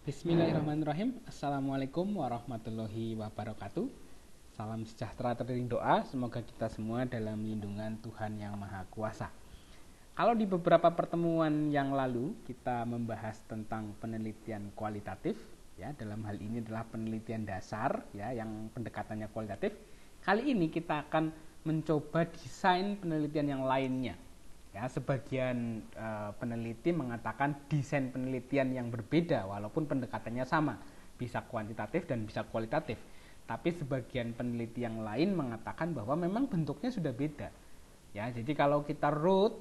Bismillahirrahmanirrahim. Assalamualaikum warahmatullahi wabarakatuh. Salam sejahtera teriring doa. Semoga kita semua dalam lindungan Tuhan Yang Maha Kuasa. Kalau di beberapa pertemuan yang lalu kita membahas tentang penelitian kualitatif, ya, dalam hal ini adalah penelitian dasar, ya, yang pendekatannya kualitatif. Kali ini kita akan mencoba desain penelitian yang lainnya. Ya, sebagian peneliti mengatakan desain penelitian yang berbeda walaupun pendekatannya sama, bisa kuantitatif dan bisa kualitatif. Tapi sebagian peneliti yang lain mengatakan bahwa memang bentuknya sudah beda. Ya, jadi kalau kita root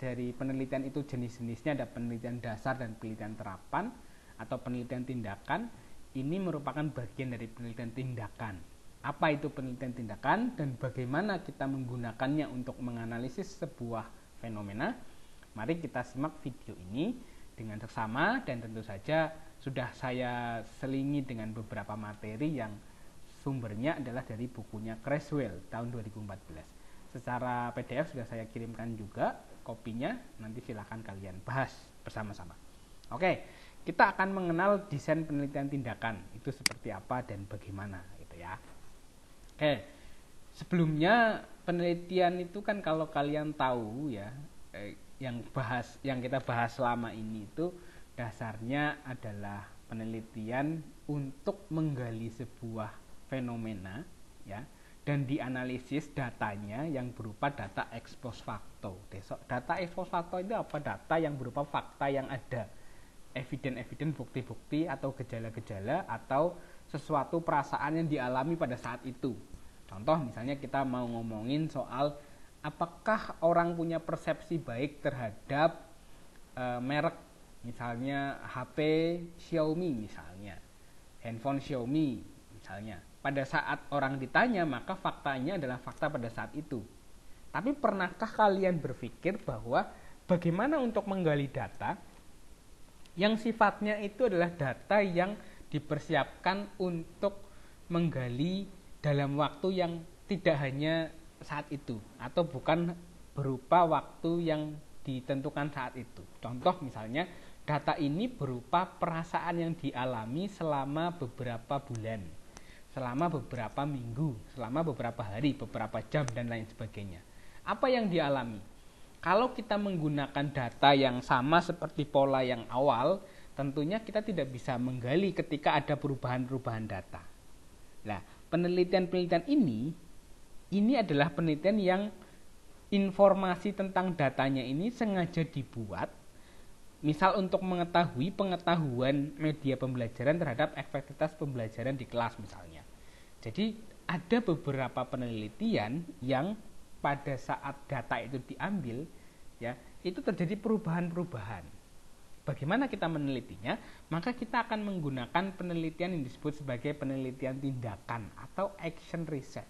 dari penelitian itu jenis-jenisnya ada penelitian dasar dan penelitian terapan atau penelitian tindakan, ini merupakan bagian dari penelitian tindakan. Apa itu penelitian tindakan dan bagaimana kita menggunakannya untuk menganalisis sebuah fenomena? Mari kita simak video ini dengan seksama dan tentu saja sudah saya selingi dengan beberapa materi yang sumbernya adalah dari bukunya Creswell tahun 2014. Secara PDF sudah saya kirimkan juga kopinya, nanti silahkan kalian bahas bersama-sama. Oke, kita akan mengenal desain penelitian tindakan itu seperti apa dan bagaimana gitu ya. Oke. Sebelumnya penelitian itu kan kalau kalian tahu ya, yang kita bahas selama ini itu dasarnya adalah penelitian untuk menggali sebuah fenomena, ya, dan dianalisis datanya yang berupa data ex post facto. Data ex post facto itu apa? Data yang berupa fakta yang ada, eviden-eviden, bukti-bukti atau gejala-gejala atau sesuatu perasaan yang dialami pada saat itu. Contoh misalnya kita mau ngomongin soal apakah orang punya persepsi baik terhadap merek, misalnya HP Xiaomi misalnya, handphone Xiaomi misalnya. Pada saat orang ditanya maka faktanya adalah fakta pada saat itu. Tapi pernahkah kalian berpikir bahwa bagaimana untuk menggali data yang sifatnya itu adalah data yang dipersiapkan untuk menggali dalam waktu yang tidak hanya saat itu atau bukan berupa waktu yang ditentukan saat itu. Contoh misalnya data ini berupa perasaan yang dialami selama beberapa bulan, selama beberapa minggu, selama beberapa hari, beberapa jam dan lain sebagainya. Apa yang dialami? Kalau kita menggunakan data yang sama seperti pola yang awal, tentunya kita tidak bisa menggali ketika ada perubahan-perubahan data. Nah, penelitian-penelitian ini adalah penelitian yang informasi tentang datanya ini sengaja dibuat, misal untuk mengetahui pengetahuan media pembelajaran terhadap efektivitas pembelajaran di kelas misalnya. Jadi ada beberapa penelitian yang pada saat data itu diambil, ya, itu terjadi perubahan-perubahan. Bagaimana kita menelitinya? Maka kita akan menggunakan penelitian yang disebut sebagai penelitian tindakan atau action research.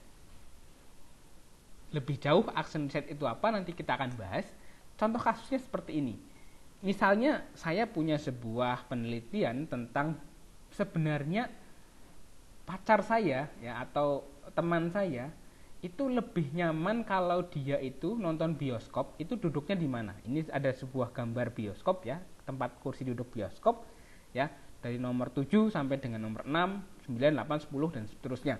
Lebih jauh action research itu apa nanti kita akan bahas. Contoh kasusnya seperti ini. Misalnya saya punya sebuah penelitian tentang sebenarnya pacar saya, ya, atau teman saya itu lebih nyaman kalau dia itu nonton bioskop itu duduknya di mana. Ini ada sebuah gambar bioskop, ya, tempat kursi duduk bioskop, ya, dari nomor 7 sampai dengan nomor 6, 9, 8, 10 dan seterusnya.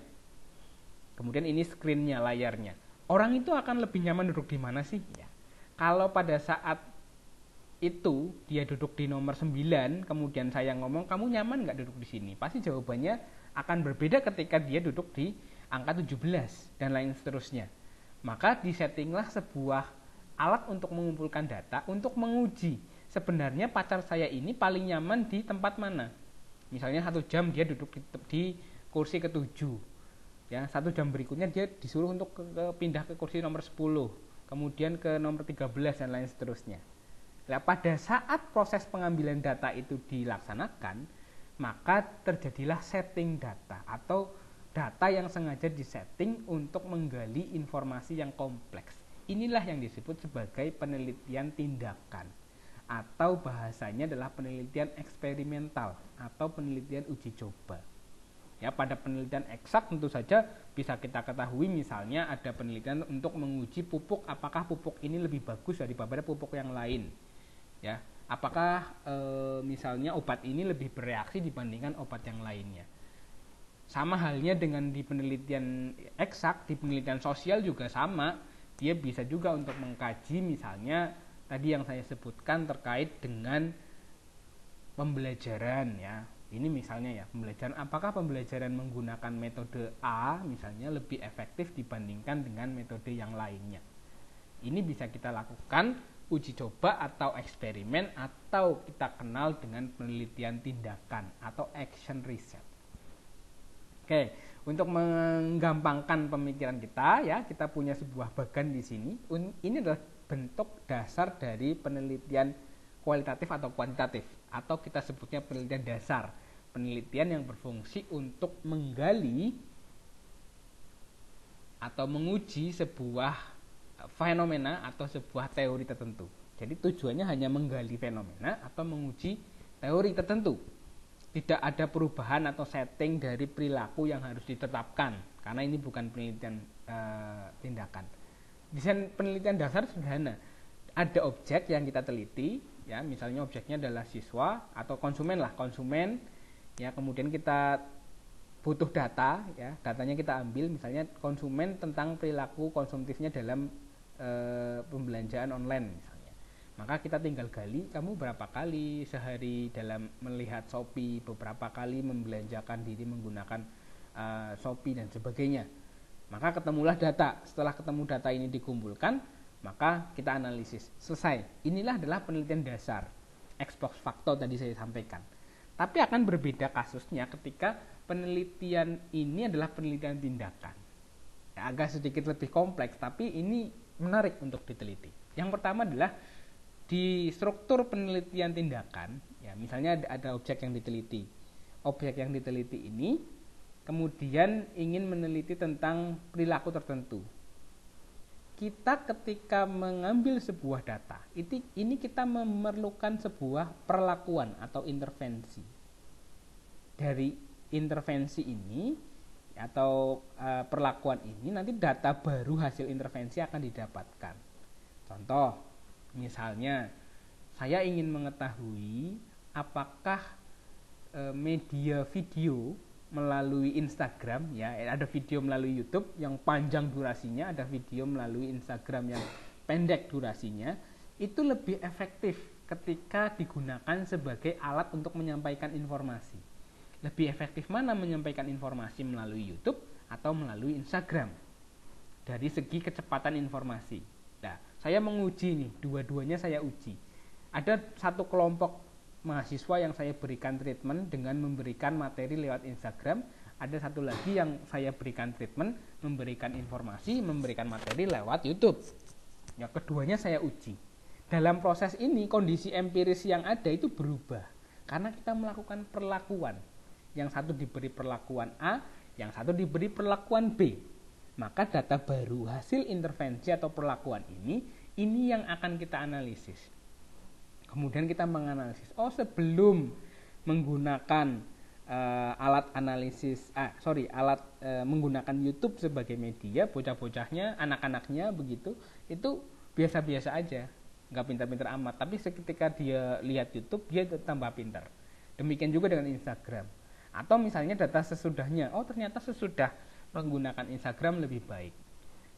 Kemudian ini screen-nya, layarnya. Orang itu akan lebih nyaman duduk di mana sih? Ya. Kalau pada saat itu dia duduk di nomor 9, kemudian saya ngomong, "Kamu nyaman nggak duduk di sini?" Pasti jawabannya akan berbeda ketika dia duduk di angka 17 dan lain seterusnya. Maka disettinglah sebuah alat untuk mengumpulkan data untuk menguji sebenarnya pacar saya ini paling nyaman di tempat mana. Misalnya 1 jam dia duduk di kursi ke-7, ya, 1 jam berikutnya dia disuruh untuk pindah ke kursi nomor 10, kemudian ke nomor 13 dan lain seterusnya. Nah, pada saat proses pengambilan data itu dilaksanakan, maka terjadilah setting data atau data yang sengaja disetting untuk menggali informasi yang kompleks. Inilah yang disebut sebagai penelitian tindakan, atau bahasanya adalah penelitian eksperimental atau penelitian uji coba. Ya, pada penelitian eksak tentu saja bisa kita ketahui, misalnya ada penelitian untuk menguji pupuk, apakah pupuk ini lebih bagus daripada pupuk yang lain. Ya, apakah misalnya obat ini lebih bereaksi dibandingkan obat yang lainnya. Sama halnya dengan di penelitian eksak, di penelitian sosial juga sama. Dia bisa juga untuk mengkaji misalnya tadi yang saya sebutkan terkait dengan pembelajaran ya. Ini misalnya ya, pembelajaran, apakah pembelajaran menggunakan metode A misalnya lebih efektif dibandingkan dengan metode yang lainnya. Ini bisa kita lakukan uji coba atau eksperimen, atau kita kenal dengan penelitian tindakan atau action research. Oke, untuk menggampangkan pemikiran kita ya, kita punya sebuah bagan di sini. Ini adalah bentuk dasar dari penelitian kualitatif atau kuantitatif, atau kita sebutnya penelitian dasar. Penelitian yang berfungsi untuk menggali atau menguji sebuah fenomena atau sebuah teori tertentu. Jadi tujuannya hanya menggali fenomena atau menguji teori tertentu. Tidak ada perubahan atau setting dari perilaku yang harus ditetapkan, karena ini bukan penelitian tindakan. Desain penelitian dasar sederhana. Ada objek yang kita teliti, ya, misalnya objeknya adalah siswa atau konsumen lah, konsumen. Ya, kemudian kita butuh data, ya, datanya kita ambil, misalnya konsumen tentang perilaku konsumtifnya dalam pembelanjaan online misalnya. Maka kita tinggal gali, kamu berapa kali sehari dalam melihat Shopee, beberapa kali membelanjakan diri menggunakan Shopee dan sebagainya. Maka ketemulah data. Setelah ketemu data ini dikumpulkan, maka kita analisis. Selesai. Inilah adalah penelitian dasar. Ex post facto tadi saya sampaikan. Tapi akan berbeda kasusnya ketika penelitian ini adalah penelitian tindakan. Ya, agak sedikit lebih kompleks, tapi ini menarik untuk diteliti. Yang pertama adalah di struktur penelitian tindakan, ya, misalnya ada objek yang diteliti. Objek yang diteliti ini kemudian ingin meneliti tentang perilaku tertentu. Kita ketika mengambil sebuah data, ini kita memerlukan sebuah perlakuan atau intervensi. Dari intervensi ini atau perlakuan ini nanti data baru hasil intervensi akan didapatkan. Contoh, misalnya saya ingin mengetahui apakah media video melalui Instagram, ya, ada video melalui YouTube yang panjang durasinya, ada video melalui Instagram yang pendek durasinya, itu lebih efektif ketika digunakan sebagai alat untuk menyampaikan informasi. Lebih efektif mana menyampaikan informasi melalui YouTube atau melalui Instagram dari segi kecepatan informasi. Nah, saya menguji nih, dua-duanya saya uji. Ada satu kelompok mahasiswa yang saya berikan treatment dengan memberikan materi lewat Instagram. Ada satu lagi yang saya berikan treatment, memberikan informasi, memberikan materi lewat YouTube. Ya, keduanya saya uji. Dalam proses ini, kondisi empiris yang ada itu berubah. Karena kita melakukan perlakuan. Yang satu diberi perlakuan A, yang satu diberi perlakuan B. Maka data baru hasil intervensi atau perlakuan ini yang akan kita analisis. Kemudian kita menganalisis, sebelum menggunakan menggunakan YouTube sebagai media, bocah-bocahnya, anak-anaknya begitu, itu biasa-biasa aja, nggak pintar-pintar amat. Tapi ketika dia lihat YouTube, dia tambah pintar. Demikian juga dengan Instagram. Atau misalnya data sesudahnya, ternyata sesudah menggunakan Instagram lebih baik.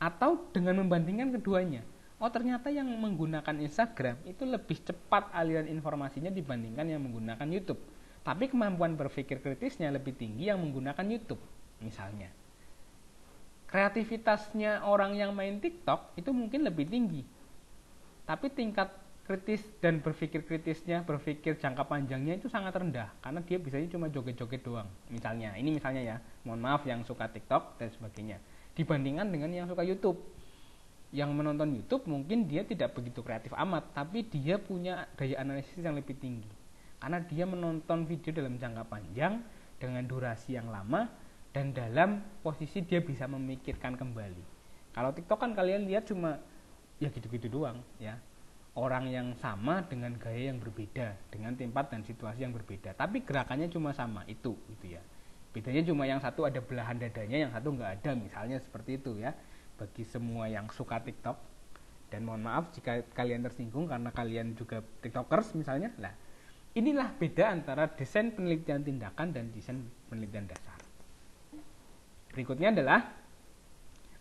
Atau dengan membandingkan keduanya, ternyata yang menggunakan Instagram itu lebih cepat aliran informasinya dibandingkan yang menggunakan YouTube. Tapi kemampuan berpikir kritisnya lebih tinggi yang menggunakan YouTube, misalnya. Kreativitasnya orang yang main TikTok itu mungkin lebih tinggi. Tapi tingkat kritis dan berpikir kritisnya, berpikir jangka panjangnya itu sangat rendah. Karena dia bisanya cuma joget-joget doang, misalnya. Ini misalnya ya, mohon maaf yang suka TikTok dan sebagainya. Dibandingkan dengan yang suka YouTube. Yang menonton YouTube mungkin dia tidak begitu kreatif amat, tapi dia punya daya analisis yang lebih tinggi. Karena dia menonton video dalam jangka panjang, dengan durasi yang lama, dan dalam posisi dia bisa memikirkan kembali. Kalau TikTok kan kalian lihat cuma ya gitu-gitu doang, ya. Orang yang sama dengan gaya yang berbeda, dengan tempat dan situasi yang berbeda, tapi gerakannya cuma sama, itu ya. Bedanya cuma yang satu ada belahan dadanya, yang satu nggak ada, misalnya seperti itu ya. Bagi semua yang suka TikTok. Dan mohon maaf jika kalian tersinggung karena kalian juga tiktokers misalnya. Nah, inilah beda antara desain penelitian tindakan dan desain penelitian dasar. Berikutnya adalah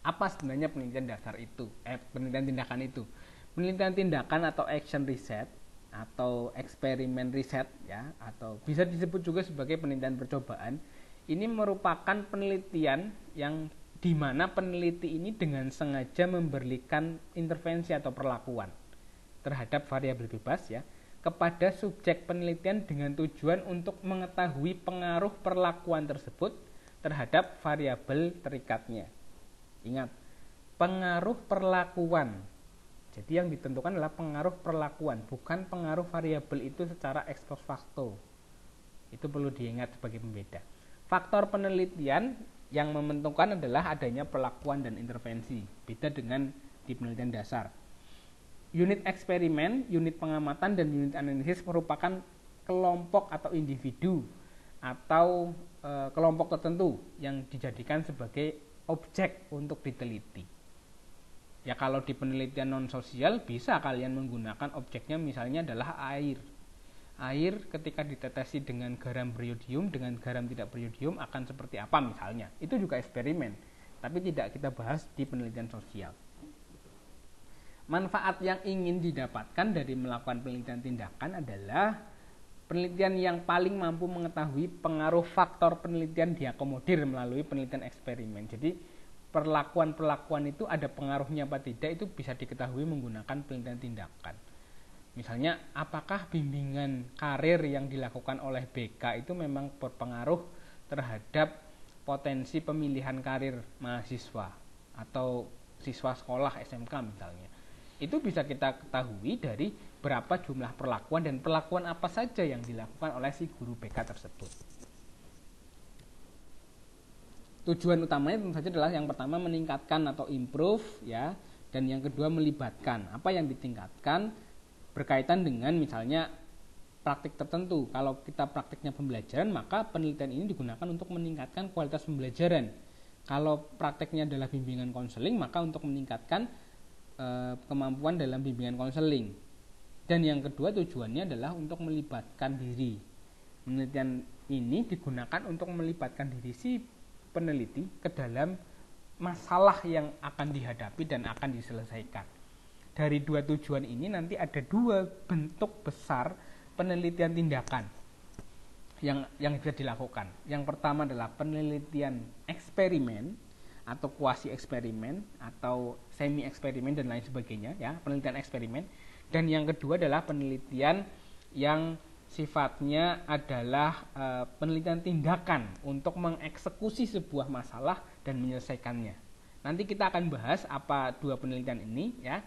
apa sebenarnya penelitian dasar itu? Penelitian tindakan itu. Penelitian tindakan atau action research atau eksperimen riset ya, atau bisa disebut juga sebagai penelitian percobaan. Ini merupakan penelitian yang di mana peneliti ini dengan sengaja memberikan intervensi atau perlakuan terhadap variabel bebas ya kepada subjek penelitian dengan tujuan untuk mengetahui pengaruh perlakuan tersebut terhadap variabel terikatnya. Ingat, pengaruh perlakuan. Jadi yang ditentukan adalah pengaruh perlakuan, bukan pengaruh variabel itu secara ex post facto. Itu perlu diingat sebagai pembeda. Faktor penelitian yang menentukan adalah adanya perlakuan dan intervensi, beda dengan di penelitian dasar. Unit eksperimen, unit pengamatan, dan unit analisis merupakan kelompok atau individu atau kelompok tertentu yang dijadikan sebagai objek untuk diteliti. Ya kalau di penelitian non sosial bisa kalian menggunakan objeknya misalnya adalah air. Air ketika ditetesi dengan garam beriodium dengan garam tidak beriodium akan seperti apa misalnya. Itu juga eksperimen, tapi tidak kita bahas di penelitian sosial. Manfaat yang ingin didapatkan dari melakukan penelitian tindakan adalah penelitian yang paling mampu mengetahui pengaruh faktor penelitian diakomodir melalui penelitian eksperimen. Jadi perlakuan-perlakuan itu ada pengaruhnya apa tidak itu bisa diketahui menggunakan penelitian tindakan. Misalnya, apakah bimbingan karir yang dilakukan oleh BK itu memang berpengaruh terhadap potensi pemilihan karir mahasiswa atau siswa sekolah SMK misalnya. Itu bisa kita ketahui dari berapa jumlah perlakuan dan perlakuan apa saja yang dilakukan oleh si guru BK tersebut. Tujuan utamanya tentu saja adalah yang pertama meningkatkan atau improve ya, dan yang kedua melibatkan. Apa yang ditingkatkan berkaitan dengan misalnya praktik tertentu. Kalau kita praktiknya pembelajaran, maka penelitian ini digunakan untuk meningkatkan kualitas pembelajaran. Kalau praktiknya adalah bimbingan konseling, maka untuk meningkatkan kemampuan dalam bimbingan konseling. Dan yang kedua tujuannya adalah untuk melibatkan diri. Penelitian ini digunakan untuk melibatkan diri si peneliti ke dalam masalah yang akan dihadapi dan akan diselesaikan. Dari dua tujuan ini nanti ada dua bentuk besar penelitian tindakan yang bisa dilakukan. Yang pertama adalah penelitian eksperimen atau kuasi eksperimen atau semi eksperimen dan lain sebagainya ya, penelitian eksperimen. Dan yang kedua adalah penelitian yang sifatnya adalah penelitian tindakan untuk mengeksekusi sebuah masalah dan menyelesaikannya. Nanti kita akan bahas apa dua penelitian ini ya.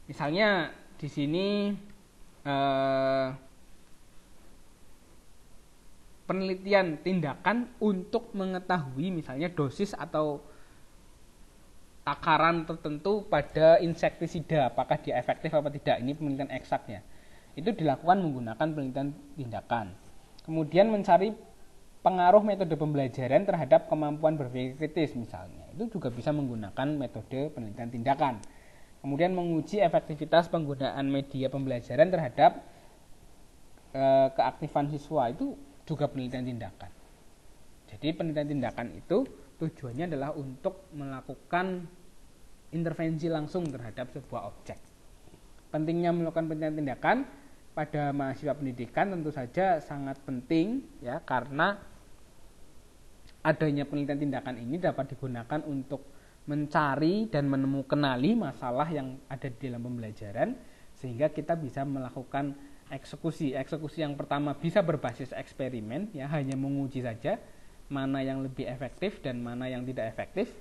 Misalnya di sini penelitian tindakan untuk mengetahui misalnya dosis atau takaran tertentu pada insektisida, apakah dia efektif apa tidak. Ini penelitian eksaknya. Itu dilakukan menggunakan penelitian tindakan. Kemudian mencari pengaruh metode pembelajaran terhadap kemampuan berpikir kritis misalnya. Itu juga bisa menggunakan metode penelitian tindakan. Kemudian menguji efektivitas penggunaan media pembelajaran terhadap keaktifan siswa, itu juga penelitian tindakan. Jadi penelitian tindakan itu tujuannya adalah untuk melakukan intervensi langsung terhadap sebuah objek. Pentingnya melakukan penelitian tindakan pada mahasiswa pendidikan tentu saja sangat penting ya, karena adanya penelitian tindakan ini dapat digunakan untuk mencari dan menemukanali masalah yang ada di dalam pembelajaran sehingga kita bisa melakukan eksekusi. Eksekusi yang pertama bisa berbasis eksperimen ya, hanya menguji saja mana yang lebih efektif dan mana yang tidak efektif,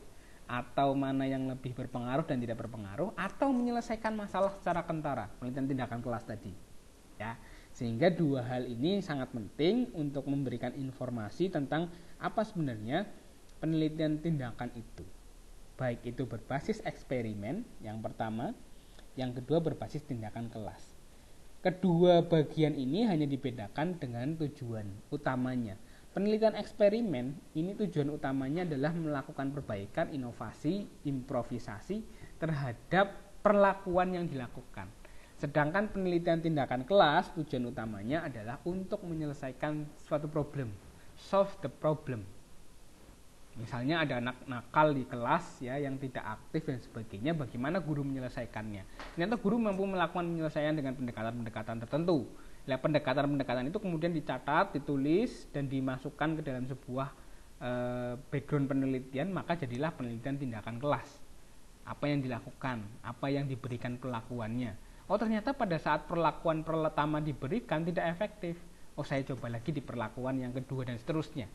atau mana yang lebih berpengaruh dan tidak berpengaruh, atau menyelesaikan masalah secara kentara, penelitian tindakan kelas tadi ya. Sehingga dua hal ini sangat penting untuk memberikan informasi tentang apa sebenarnya penelitian tindakan itu. Baik itu berbasis eksperimen yang pertama, yang kedua berbasis tindakan kelas. Kedua bagian ini hanya dibedakan dengan tujuan utamanya. Penelitian eksperimen ini tujuan utamanya adalah melakukan perbaikan, inovasi, improvisasi terhadap perlakuan yang dilakukan. Sedangkan penelitian tindakan kelas tujuan utamanya adalah untuk menyelesaikan suatu problem, solve the problem. Misalnya ada anak nakal di kelas ya yang tidak aktif dan sebagainya, bagaimana guru menyelesaikannya? Ternyata guru mampu melakukan penyelesaian dengan pendekatan-pendekatan tertentu. Nah, pendekatan-pendekatan itu kemudian dicatat, ditulis dan dimasukkan ke dalam sebuah background penelitian, maka jadilah penelitian tindakan kelas. Apa yang dilakukan, apa yang diberikan perlakuannya. Oh, ternyata pada saat perlakuan pertama diberikan tidak efektif. Oh, saya coba lagi di perlakuan yang kedua dan seterusnya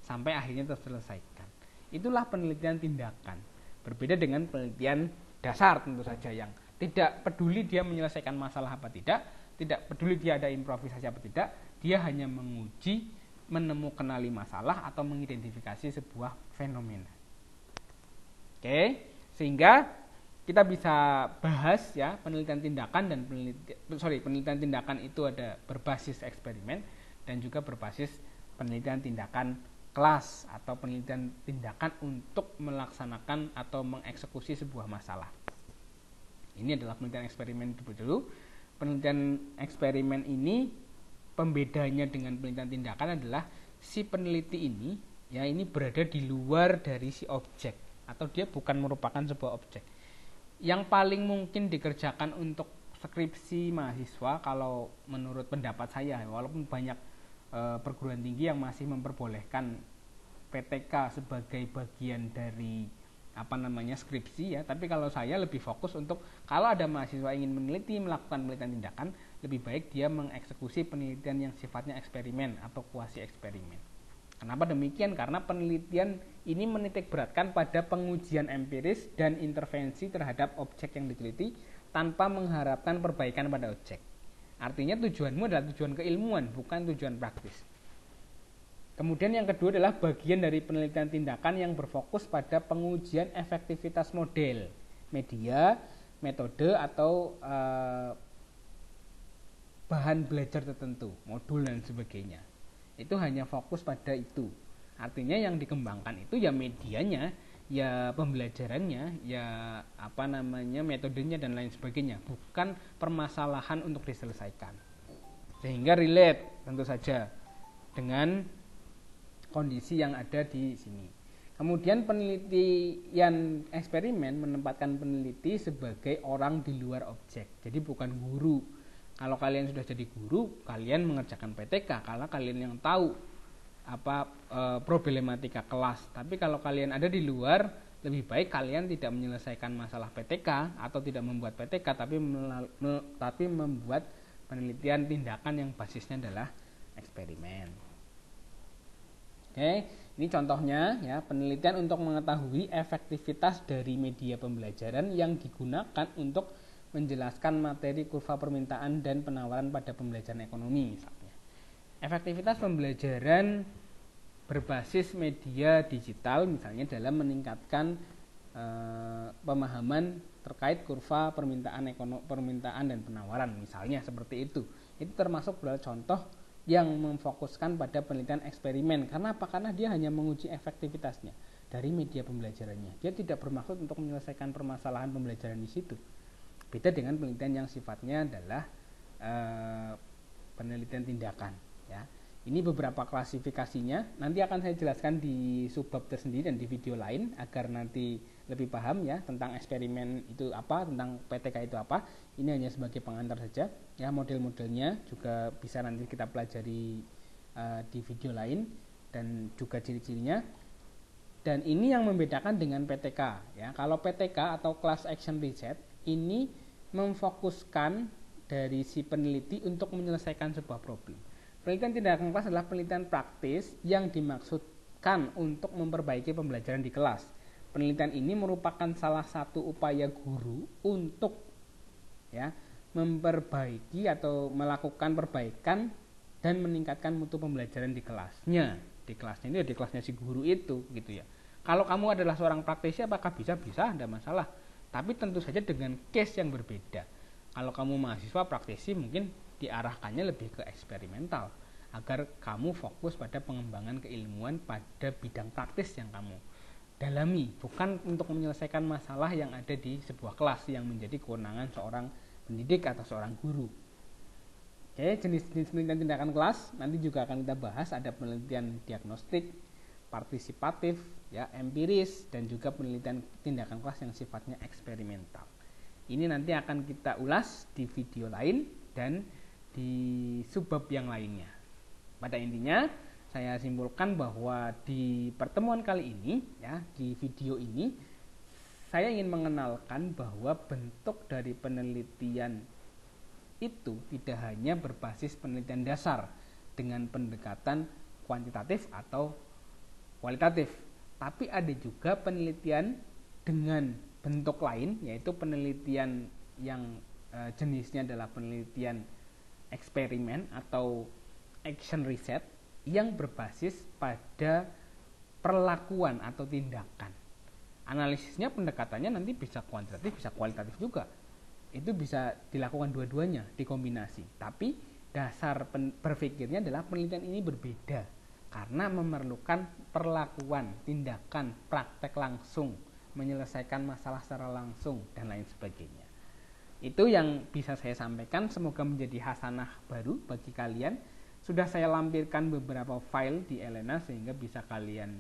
sampai akhirnya terselesaikan. Itulah penelitian tindakan. Berbeda dengan penelitian dasar tentu saja yang tidak peduli dia menyelesaikan masalah apa tidak peduli dia ada improvisasi apa tidak, dia hanya menguji, menemukan masalah atau mengidentifikasi sebuah fenomena. Oke, sehingga kita bisa bahas ya penelitian tindakan dan penelitian tindakan itu ada berbasis eksperimen dan juga berbasis penelitian tindakan kelas atau penelitian tindakan untuk melaksanakan atau mengeksekusi sebuah masalah. Ini adalah penelitian eksperimen dulu. Penelitian eksperimen ini pembedanya dengan penelitian tindakan adalah si peneliti ini ya ini berada di luar dari si objek atau dia bukan merupakan sebuah objek. Yang paling mungkin dikerjakan untuk skripsi mahasiswa kalau menurut pendapat saya, walaupun banyak perguruan tinggi yang masih memperbolehkan PTK sebagai bagian dari skripsi ya, tapi kalau saya lebih fokus untuk kalau ada mahasiswa ingin melakukan penelitian tindakan, lebih baik dia mengeksekusi penelitian yang sifatnya eksperimen atau kuasi eksperimen. Kenapa demikian? Karena penelitian ini menitik beratkan pada pengujian empiris dan intervensi terhadap objek yang diteliti tanpa mengharapkan perbaikan pada objek. Artinya tujuanmu adalah tujuan keilmuan, bukan tujuan praktis. Kemudian yang kedua adalah bagian dari penelitian tindakan yang berfokus pada pengujian efektivitas model, media, metode atau bahan belajar tertentu, modul dan sebagainya. Itu hanya fokus pada itu. Artinya yang dikembangkan itu ya medianya, ya pembelajarannya, ya metodenya dan lain sebagainya, bukan permasalahan untuk diselesaikan. Sehingga relate tentu saja dengan kondisi yang ada di sini. Kemudian penelitian eksperimen menempatkan peneliti sebagai orang di luar objek. Jadi bukan guru. Kalau kalian sudah jadi guru, kalian mengerjakan PTK kalau kalian yang tahu problematika kelas. Tapi kalau kalian ada di luar, lebih baik kalian tidak menyelesaikan masalah PTK atau tidak membuat PTK, tapi membuat penelitian tindakan yang basisnya adalah eksperimen. Oke, ini contohnya ya, penelitian untuk mengetahui efektivitas dari media pembelajaran yang digunakan untuk menjelaskan materi kurva permintaan dan penawaran pada pembelajaran ekonomi misalnya. Efektivitas pembelajaran berbasis media digital misalnya dalam meningkatkan pemahaman terkait kurva permintaan dan penawaran misalnya seperti itu. Itu termasuk adalah contoh yang memfokuskan pada penelitian eksperimen. Karena apa? Karena dia hanya menguji efektivitasnya dari media pembelajarannya. Dia tidak bermaksud untuk menyelesaikan permasalahan pembelajaran di situ. Beda dengan penelitian yang sifatnya adalah penelitian tindakan ya. Ini beberapa klasifikasinya, nanti akan saya jelaskan di subbab tersendiri dan di video lain agar nanti lebih paham ya tentang eksperimen itu apa, tentang PTK itu apa. Ini hanya sebagai pengantar saja ya, model-modelnya juga bisa nanti kita pelajari di video lain dan juga ciri-cirinya. Dan ini yang membedakan dengan PTK ya. Kalau PTK atau Class Action Research ini memfokuskan dari si peneliti untuk menyelesaikan sebuah problem. Penelitian tindakan kelas adalah penelitian praktis yang dimaksudkan untuk memperbaiki pembelajaran di kelas. Penelitian ini merupakan salah satu upaya guru untuk ya memperbaiki atau melakukan perbaikan dan meningkatkan mutu pembelajaran di kelasnya. Di kelasnya ini di kelasnya si guru itu gitu ya. Kalau kamu adalah seorang praktisi apakah bisa tidak masalah. Tapi tentu saja dengan case yang berbeda. Kalau kamu mahasiswa praktisi mungkin diarahkannya lebih ke eksperimental agar kamu fokus pada pengembangan keilmuan pada bidang praktis yang kamu dalami, bukan untuk menyelesaikan masalah yang ada di sebuah kelas yang menjadi kewenangan seorang pendidik atau seorang guru. Oke, jenis-jenis penelitian tindakan kelas nanti juga akan kita bahas. Ada penelitian diagnostik, partisipatif, ya, empiris, dan juga penelitian tindakan kelas yang sifatnya eksperimental. Ini nanti akan kita ulas di video lain dan di subbab yang lainnya. Pada intinya, saya simpulkan bahwa di pertemuan kali ini, ya, di video ini, saya ingin mengenalkan bahwa bentuk dari penelitian itu tidak hanya berbasis penelitian dasar dengan pendekatan kuantitatif atau kualitatif, tapi ada juga penelitian dengan bentuk lain, yaitu penelitian yang jenisnya adalah penelitian eksperimen atau action research yang berbasis pada perlakuan atau tindakan. Analisisnya, pendekatannya nanti bisa kuantitatif, bisa kualitatif juga. Itu bisa dilakukan dua-duanya, dikombinasi. Tapi dasar berpikirnya adalah penelitian ini berbeda karena memerlukan perlakuan, tindakan, praktek langsung, menyelesaikan masalah secara langsung, dan lain sebagainya. Itu yang bisa saya sampaikan. Semoga menjadi hasanah baru bagi kalian. Sudah saya lampirkan beberapa file di Elena sehingga bisa kalian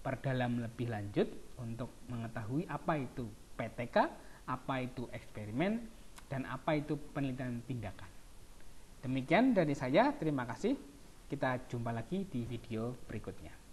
perdalam lebih lanjut untuk mengetahui apa itu PTK, apa itu eksperimen, dan apa itu penelitian tindakan. Demikian dari saya, terima kasih. Kita jumpa lagi di video berikutnya.